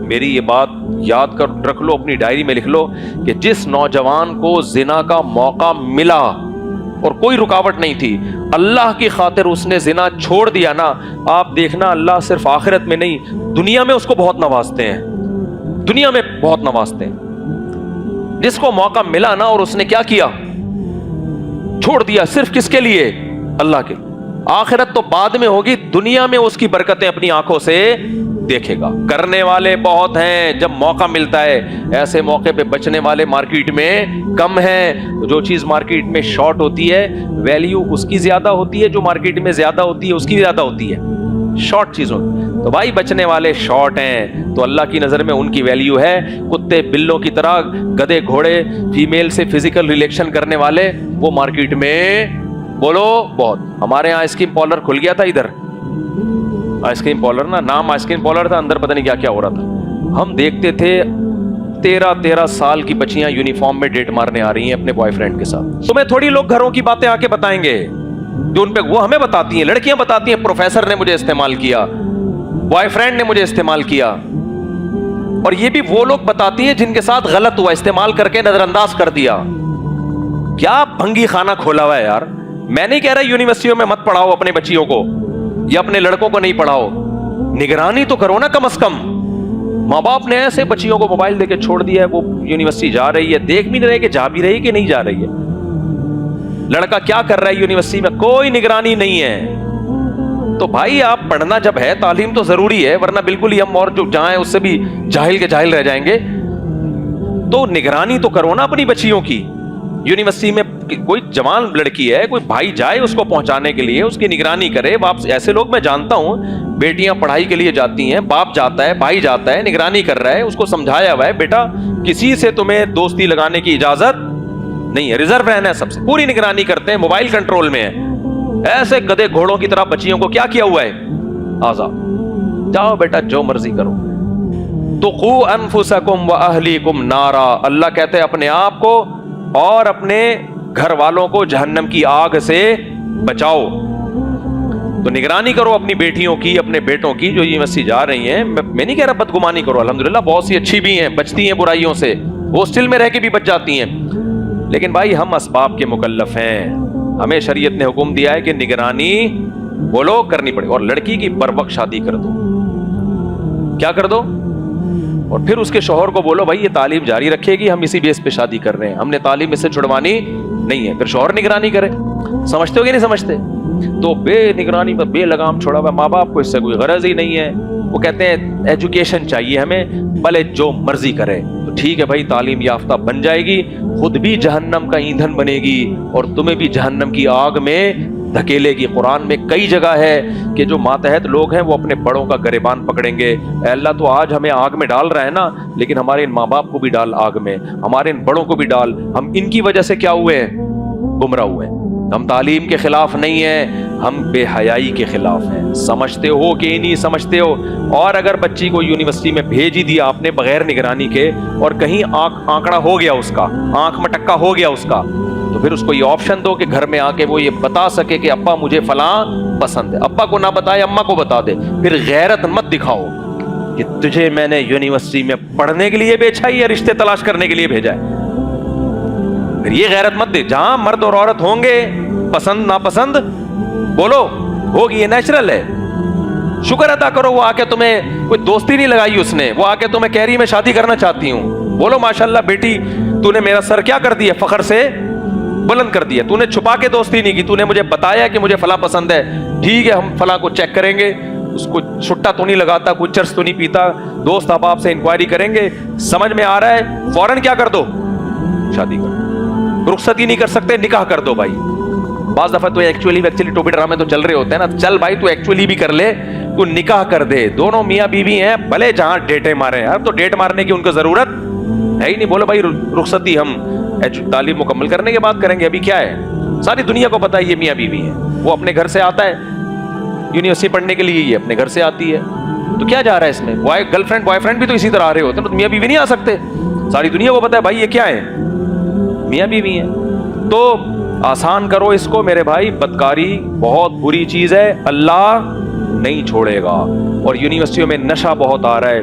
میری یہ بات یاد کر رکھ لو, اپنی ڈائری میں لکھ لو کہ جس نوجوان کو زنا کا موقع ملا اور کوئی رکاوٹ نہیں تھی, اللہ کی خاطر اس نے زنا چھوڑ دیا نا, آپ دیکھنا اللہ صرف آخرت میں نہیں دنیا میں اس کو بہت نوازتے ہیں, دنیا میں بہت نوازتے ہیں. جس کو موقع ملا نا اور اس نے کیا کیا, چھوڑ دیا, صرف کس کے لیے, اللہ کے. آخرت تو بعد میں ہوگی, دنیا میں اس کی برکتیں اپنی آنکھوں سے دیکھے گا. کرنے والے بہت ہیں جب موقع ملتا ہے, ایسے موقع پہ بچنے والے مارکیٹ میں کم ہیں. جو چیز مارکیٹ میں شارٹ ہوتی ہے ویلیو اس کی زیادہ ہوتی ہے, جو مارکیٹ میں زیادہ ہوتی ہے اس کی زیادہ ہوتی ہے, شارٹ چیزوں. تو بھائی بچنے والے شارٹ ہیں تو اللہ کی نظر میں ان کی ویلیو ہے. کتے بلوں کی طرح, گدھے گھوڑے, فیمیل سے فزیکل ریلیشن کرنے والے وہ مارکیٹ میں بولو بہت. ہمارے یہاں آئس کریم پارلر کھل گیا تھا ادھر, آئس کریم پارلر نا, نام آئس کریم پارلر تھا, اندر پتہ نہیں کیا کیا ہو رہا تھا. ہم دیکھتے تھے 13 سال کی بچیاں یونیفارم میں ڈیٹ مارنے آ رہی ہیں اپنے بوائے فرینڈ کے ساتھ. تمہیں تھوڑی لوگ گھروں کی باتیں آ کے بتائیں گے جو ان پہ, وہ ہمیں بتاتی ہیں, لڑکیاں بتاتی ہیں پروفیسر نے مجھے استعمال کیا, بوائے فرینڈ نے مجھے استعمال کیا. اور یہ بھی وہ لوگ بتاتی ہیں جن کے ساتھ غلط ہوا, استعمال کر کے نظر انداز کر دیا. کیا بھنگی خانہ کھولا ہوا ہے یار. میں نہیں کہہ رہا یونیورسٹیوں میں مت پڑھاؤ اپنے بچیوں کو یا اپنے لڑکوں کو نہیں پڑھاؤ, نگرانی تو کرو نا کم از کم. ماں باپ نے ایسے بچیوں کو موبائل دے کے چھوڑ دیا ہے, وہ یونیورسٹی جا رہی ہے, دیکھ بھی نہیں رہے کہ جا بھی رہی کہ نہیں جا رہی ہے. لڑکا کیا کر رہا ہے یونیورسٹی میں, کوئی نگرانی نہیں ہے. تو بھائی آپ پڑھنا جب ہے, تعلیم تو ضروری ہے, ورنہ بالکل ہی ہم اور جو جہاں ہیں اس سے بھی جاہل کے جاہل رہ جائیں گے. تو نگرانی تو کرو نا اپنی بچیوں کی. یونیورسٹی میں کوئی جوان لڑکی ہے, کوئی بھائی جائے اس کو پہنچانے کے لیے, اس کی نگرانی کرے. واپس ایسے لوگ میں جانتا ہوں, بیٹیاں پڑھائی کے لیے جاتی ہیں, باپ جاتا ہے, بھائی جاتا ہے, نگرانی کر رہا ہے, اس کو سمجھایا ہوا ہے بیٹا کسی سے تمہیں دوستی لگانے کی اجازت نہیں ہے, ریزرو رہنا ہے سب سے, پوری نگرانی کرتے ہیں, موبائل کنٹرول میں ہے. ایسے گدھے گھوڑوں کی طرح بچیوں کو کیا ہوا ہے, آزاد, جاؤ بیٹا جو مرضی کرو. تو قوا انفسکم واہلیکم نارا, اللہ کہتے ہیں اپنے آپ کو اور اپنے گھر والوں کو جہنم کی آگ سے بچاؤ. تو نگرانی کرو اپنی بیٹیوں کی, اپنے بیٹوں کی جو یونیورسٹی جا رہی ہیں. میں نہیں کہہ رہا بدگمانی کرو, الحمدللہ بہت سی اچھی بھی ہیں, بچتی ہیں برائیوں سے, ہاسٹل میں رہ کے بھی بچ جاتی ہیں. لیکن بھائی ہم اسباب کے مکلف ہیں, ہمیں شریعت نے حکم دیا ہے کہ نگرانی بولو کرنی پڑے. اور لڑکی کی بروقت شادی کر دو, کیا کر دو, اور پھر اس کے شوہر کو بولو بھائی یہ تعلیم جاری رکھے گی, ہم اسی بیس پہ شادی کر رہے ہیں, ہم نے تعلیم اس سے چھڑوانی نہیں ہے. پھر شوہر نگرانی کرے. سمجھتے ہو کہ نہیں سمجھتے؟ تو بے نگرانی پر بے لگام چھوڑا ہوا, ماں باپ کو اس سے کوئی غرض ہی نہیں ہے. وہ کہتے ہیں ایجوکیشن چاہیے ہمیں, بھلے جو مرضی کرے. تو ٹھیک ہے بھائی, تعلیم یافتہ بن جائے گی, خود بھی جہنم کا ایندھن بنے گی اور تمہیں بھی جہنم کی آگ میں دھکیلے گی. قرآن میں کئی جگہ ہے کہ جو ماتحت لوگ ہیں وہ اپنے بڑوں کا گریبان پکڑیں گے, اے اللہ تو آج ہمیں آگ میں ڈال رہا ہے نا, لیکن ہمارے ان ماں باپ کو بھی ڈال آگ میں, ہمارے ان بڑوں کو بھی ڈال. ہم ان کی وجہ سے کیا ہوئے ہیں, گمراہ ہوئے ہیں. ہم تعلیم کے خلاف نہیں ہیں, ہم بے حیائی کے خلاف ہیں. سمجھتے ہو کہ نہیں سمجھتے ہو؟ اور اگر بچی کو یونیورسٹی میں بھیج ہی دیا آپ نے بغیر نگرانی کے, اور کہیں آنکڑا ہو گیا اس کا, آنکھ میں ٹکا ہو گیا اس کا, تو پھر اس کو یہ آپشن دو کہ گھر میں آ کے وہ یہ بتا سکے کہ ابا مجھے فلاں پسند ہے. ابا کو نہ بتائے, اماں کو بتا دے. پھر غیرت مت دکھاؤ کہ تجھے میں نے یونیورسٹی میں پڑھنے کے لیے بھیجا یا رشتے تلاش کرنے کے لیے بھیجا ہے. پھر یہ غیرت مت دے. جہاں مرد اور عورت ہوں گے, پسند ناپسند بولو ہوگی, یہ نیچرل ہے. شکر ادا کرو وہ آ کے تمہیں کوئی دوستی نہیں لگائی اس نے, وہ آ کے تمہیں کہہ رہی میں شادی کرنا چاہتی ہوں. بولو ماشاءاللہ بیٹی, تو نے میرا سر کیا کر دیا, فخر سے بلند کر دیا. تو نے چھپا کے دوستی نہیں کی, تو نے مجھے بتایا کہ مجھے فلاں پسند ہے, ٹھیک ہے ہم فلاں کو چیک کریں گے, اس کو چھٹا تو نہیں لگاتا, کوئی چرس تو نہیں پیتا, دوست احباب سے انکوائری کریں گے, سمجھ میں آ رہا ہے, فوراً کیا کر دو, شادی کر. رخصت ہی نہیں کر سکتے, نکاح کر دو بھائی. بعض دفعہ تو ایکچولی ٹوپی ڈرامے تو چل رہے ہوتے ہیں نا, چل بھائی تو ایکچولی بھی کر لے, تو نکاح کر دے. دونوں میاں بیوی ہیں, بھلے جہاں ڈیٹیں مارے ہیں. اب تو ڈیٹ مارنے کی ان کو ضرورت ہے ہی نہیں. بولو بھائی رخصتی ہم تعلیم مکمل کرنے کے بعد کریں گے. ابھی کیا ہے, ساری دنیا کو پتا ہے یہ میاں بیوی ہے. وہ اپنے گھر سے آتا ہے یونیورسٹی پڑھنے کے لیے, یہ اپنے گھر سے آتی ہے, تو کیا جا رہا ہے اس میں. گرل فرینڈ بوائے فرینڈ بھی تو اسی طرح آ رہے ہوتے ہیں, تو میاں بیوی نہیں آ سکتے. ساری دنیا کو پتا ہے بھائی یہ کیا ہے, میاں بیوی ہیں. تو آسان کرو اس کو میرے بھائی, بدکاری بہت بری چیز ہے, اللہ نہیں چھوڑے گا. اور یونیورسٹیوں میں نشہ بہت آ رہا ہے.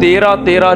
13-13,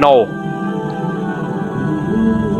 9।